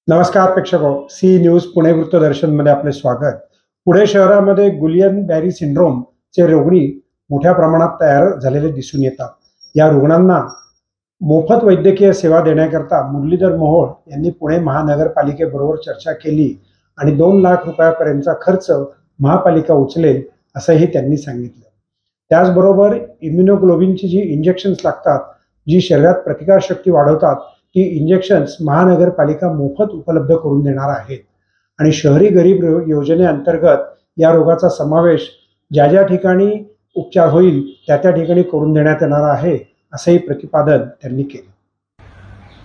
नमस्कार प्रेक्षको, C news Pune वृत्तदर्शन मध्ये आपले स्वागत। पुणे शहरामध्ये गुलियन बॅरी सिंड्रोम चे रुग्णी मोठ्या प्रमाणात तयार झालेले दिसून येतात। या रुग्णांना मोफत वैद्यकीय सेवा देण्याकरता मुरलीधर मोहोळ यांनी पुणे महानगरपालिकेबरोबर चर्चा केली आणि 2 लाख रुपयापर्यंतचा खर्च महापालिका उचलेल असंही त्यांनी सांगितलं। त्याचबरोबर इम्युनोग्लोबिनची जी इंजेक्शन्स लागतात, जी शरीरात प्रतिकारशक्ती वाढवतात, ती इंजेक्शन्स महानगरपालिका मोफत उपलब्ध करून देणार आहेत आणि शहरी गरीब योजनेअंतर्गत या रोगाचा समावेश ज्या ज्या ठिकाणी उपचार होईल त्या त्या ठिकाणी करून देण्यात येणार आहे असंही प्रतिपादन त्यांनी केलं।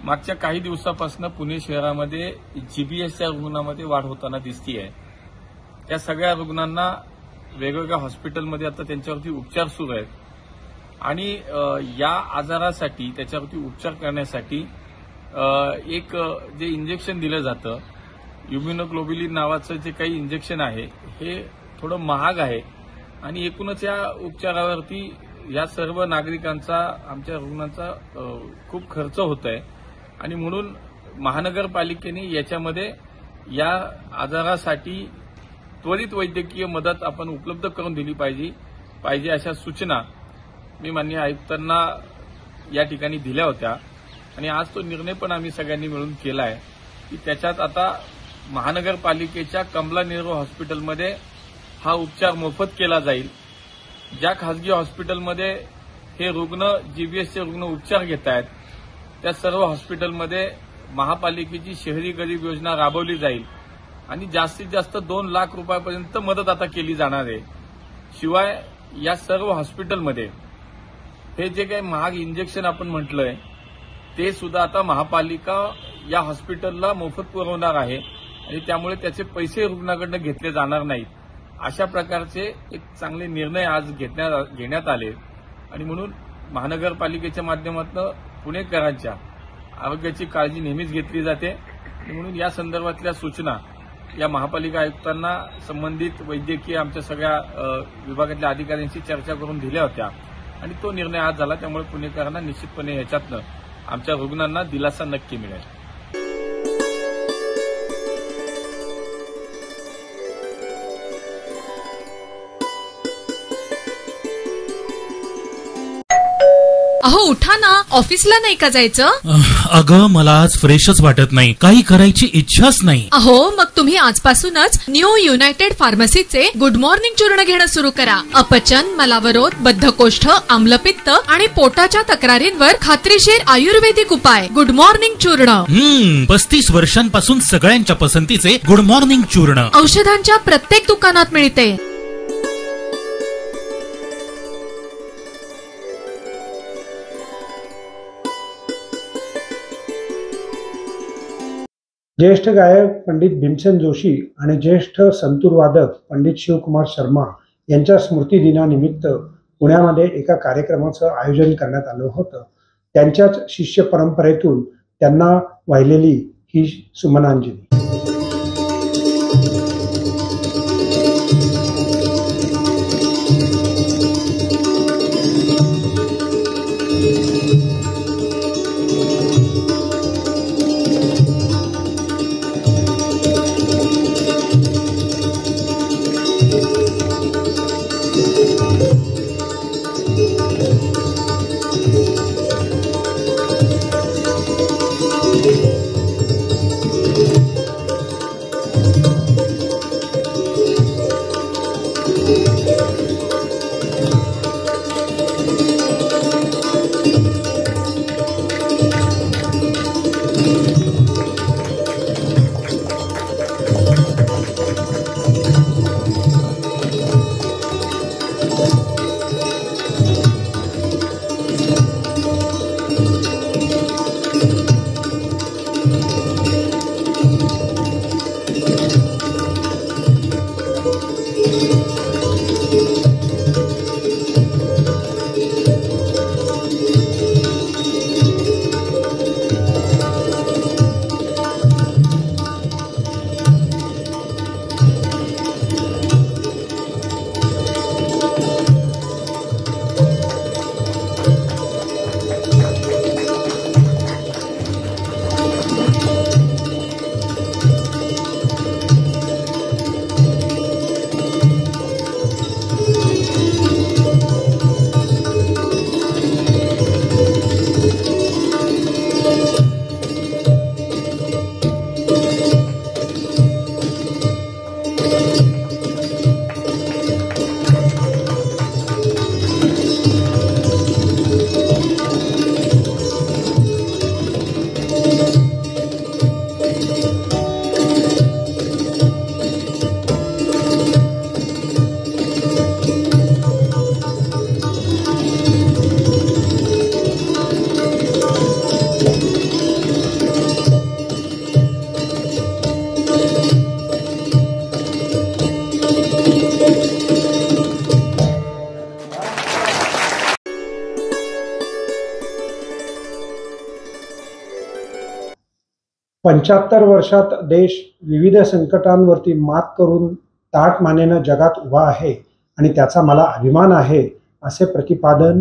मागच्या काही दिवसापासून पुणे शहरामध्ये जीबीएसच्या रुग्णांमध्ये वाढ होताना दिसतीये। त्या सगळ्या रुग्णांना वेगवेगळ्या हॉस्पिटलमध्ये आता त्यांच्यावरती उपचार सुरू आहेत आणि या आजारासाठी त्याच्यावरती उपचार करण्यासाठी एक जे इंजेक्शन दिलं जातं, इम्युनोग्लोबिलिन नावाचं जे काही इंजेक्शन आहे हे थोडं महाग आहे आणि एकूणच या उपचारावरती या सर्व नागरिकांचा, आमच्या रुग्णांचा खूप खर्च होत आहे आणि म्हणून महानगरपालिकेने याच्यामध्ये या आजारासाठी त्वरित वैद्यकीय मदत आपण उपलब्ध करून दिली पाहिजे अशा सूचना मी माननीय आयुक्तांना या ठिकाणी दिल्या होत्या आणि आज तो निर्णय पण आम्ही सगळ्यांनी मिळून केला आहे की त्याच्यात आता महानगरपालिकेच्या कमला नेहरू हॉस्पिटलमध्ये हा उपचार मोफत केला जाईल। ज्या खासगी हॉस्पिटलमध्ये हे रुग्ण जीबीएसचे रुग्ण उपचार घेत आहेत त्या सर्व हॉस्पिटलमध्ये महापालिकेची शहरी गरीब योजना राबवली जाईल आणि जास्तीत जास्त 2 लाख रुपयापर्यंत मदत आता केली जाणार आहे। शिवाय या सर्व हॉस्पिटलमध्ये हे जे काही महाग इंजेक्शन आपण म्हटलंय ते सुद्धा आता महापालिका या हॉस्पिटलला मोफत पुरवणार आहे आणि त्यामुळे त्याचे पैसे रुग्णाकडनं घेतले जाणार नाहीत। अशा प्रकारचे एक चांगले निर्णय आज घेण्यात आले आणि म्हणून महानगरपालिकेच्या माध्यमातून पुणेकरांच्या आरोग्याची काळजी नेहमीच घेतली जाते आणि म्हणून या संदर्भातल्या सूचना या महापालिका आयुक्तांना संबंधित वैद्यकीय आमच्या सगळ्या विभागातल्या अधिकाऱ्यांशी चर्चा करून दिल्या होत्या आणि तो निर्णय आज झाला। त्यामुळे पुणेकरांना निश्चितपणे याच्यातनं आमच्या रुग्णांना दिलासा नक्की मिळेल। अहो उठा ना, ऑफिसला नाही का जायचं? अगं मला आज फ्रेशच वाटत नाही, काही करायची इच्छाच नाही। अहो मग तुम्ही आजपासूनच न्यू युनायटेड फार्मसीचे गुड मॉर्निंग चूर्ण घेणं सुरू करा। अपचन, मलावरोध, बद्धकोष्ठ, आम्लपित्त आणि पोटाच्या तक्रारींवर खात्रीशीर आयुर्वेदिक उपाय गुड मॉर्निंग चूर्ण। 35 वर्षांपासून सगळ्यांच्या पसंतीचे गुड मॉर्निंग चूर्ण औषधांच्या प्रत्येक दुकानात मिळते। ज्येष्ठ गायक पंडित भीमसेन जोशी आणि ज्येष्ठ संतूर वादक पंडित शिवकुमार शर्मा यांच्या स्मृती दिनानिमित्त पुण्यामध्ये एका कार्यक्रमाचं आयोजन करण्यात आलं होतं। त्यांच्याच शिष्य परंपरेतून त्यांना वाहिलेली ही सुमनांजली। 75 वर्षात देश विविध संकटांवरती मात करून ताठ मानेनं जगात उभा आहे आणि त्याचा मला अभिमान आहे, असे प्रतिपादन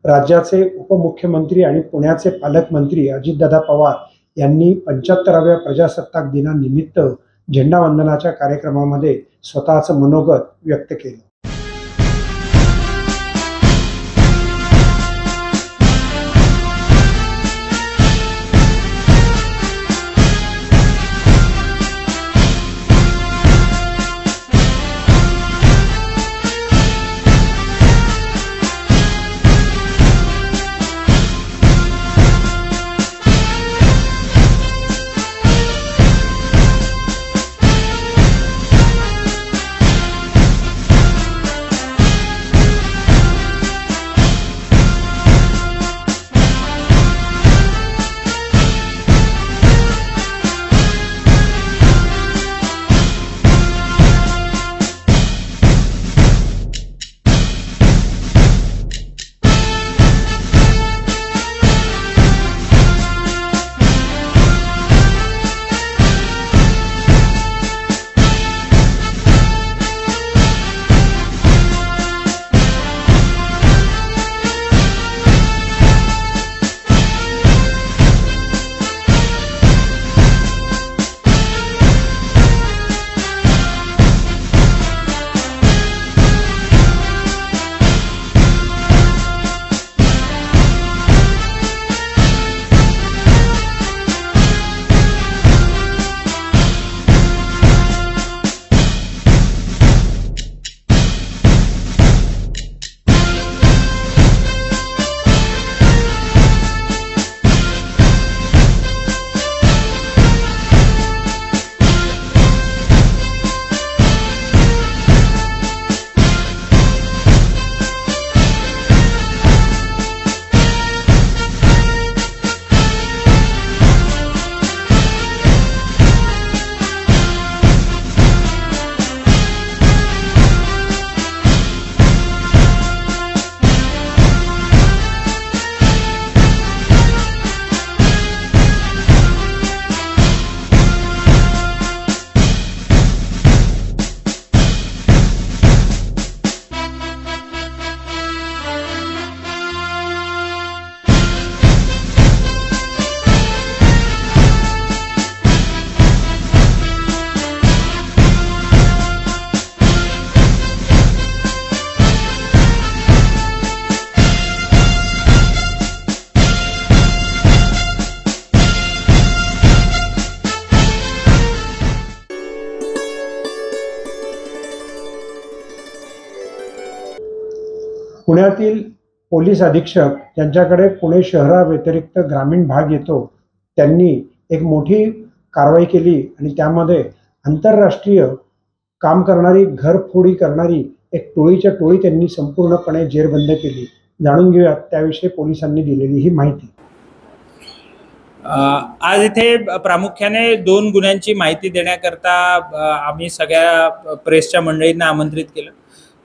राज्याचे उपमुख्यमंत्री आणि पुण्याचे पालकमंत्री अजितदादा पवार यांनी 75व्या प्रजासत्ताक दिनानिमित्त झेंडावंदनाच्या कार्यक्रमामध्ये स्वतःचं मनोगत व्यक्त केलं. पुण्यातील पोलीस अधीक्षक ज्यांच्याकडे पुणे शहराव्यतिरिक्त ग्रामीण भाग येतो, त्यांनी एक मोठी कारवाई केली आणि त्यामध्ये आंतरराष्ट्रीय काम करणारी, घरफोडी करणारी एक टोळीच्या टोळी त्यांनी संपूर्णपणे जेरबंद केली. जाणून घेऊयात त्याविषयी पोलिसांनी दिलेली ही माहिती. आज इथे प्रामुख्याने 2 गुन्ह्यांची माहिती देण्याकरता आम्ही सगळ्या प्रेसच्या मंडळींना आमंत्रित केलं.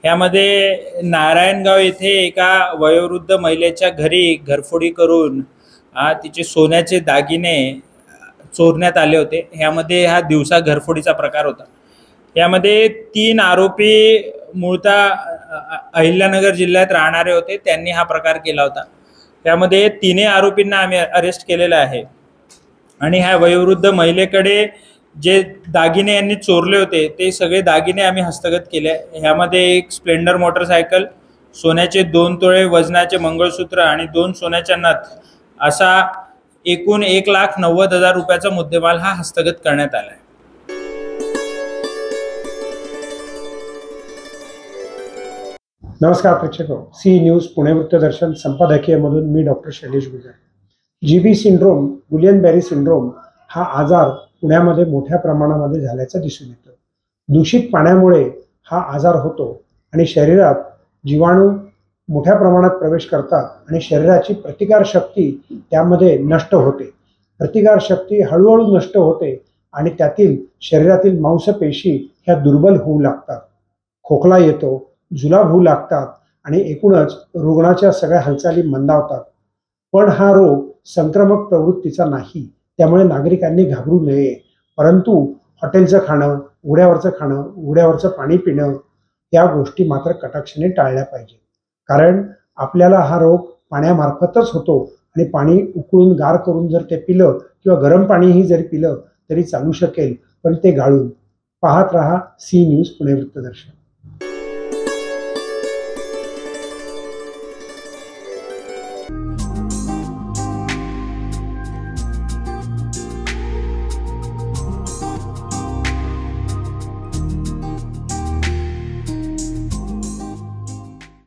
यामध्ये नारायणगाव येथे एका वयोवृद्ध महिलेच्या घरी घरफोडी करून तिचे सोन्याचे दागिने चोरण्यात आले होते. यामध्ये हा दिवसा घरफोडीचा प्रकार होता. यामध्ये 3 आरोपी मूळतः अहिल्यानगर जिल्ह्यात राहणारे होते. त्यांनी हा प्रकार केला होता. त्यामध्ये 3 आरोपींना आम्ही अरेस्ट केलेलं आहे आणि ह्या वयोवृद्ध महिलेकडे जे दागिने यांनी चोरले होते ते सगळे दागिने आम्ही हस्तगत केले. ह्यामध्ये एक स्प्लेंडर मोटरसायकल, सोन्याचे 2 तोळे वजनाचे मंगळसूत्र आणि 2 सोन्याच्या नथ असा एकूण 1,90,000 रुपयाचा मुद्देमाल हा हस्तगत करण्यात आला आहे. नमस्कार प्रेक्षको, सी न्यूज पुणे वृत्तदर्शन संपादकीयमधून मी डॉक्टर शैलेश गुजर. जीबी सिंड्रोम, गुलियन बॅरी सिंड्रोम हा आजार पुण्यामध्ये मोठ्या प्रमाणामध्ये झाल्याचं दिसून येतं. दूषित पाण्यामुळे हा आजार होतो आणि शरीरात जीवाणू मोठ्या प्रमाणात प्रवेश करतात आणि शरीराची प्रतिकारशक्ती त्यामध्ये नष्ट होते. प्रतिकारशक्ती हळूहळू नष्ट होते आणि त्यातील शरीरातील मांसपेशी ह्या दुर्बल होऊ लागतात. खोकला येतो, जुलाब होऊ लागतात आणि एकूणच रुग्णाच्या सगळ्या हालचाली मंदावतात. पण हा रोग संक्रमक प्रवृत्तीचा नाही. त्यामुळे नागरिकांनी घाबरू नये. परंतु हॉटेलचं खाणं, उघड्यावरचं खाणं, उघड्यावरचं पाणी पिणं या गोष्टी मात्र कटाक्षाने टाळल्या पाहिजे. कारण आपल्याला हा रोग पाण्यामार्फतच होतो आणि पाणी उकळून गार करून जर ते पिलं किंवा गरम पाणीही जरी पिलं तरी चालू शकेल, पण ते गाळून. पाहत रहा सी न्यूज पुणे वृत्तदर्शन.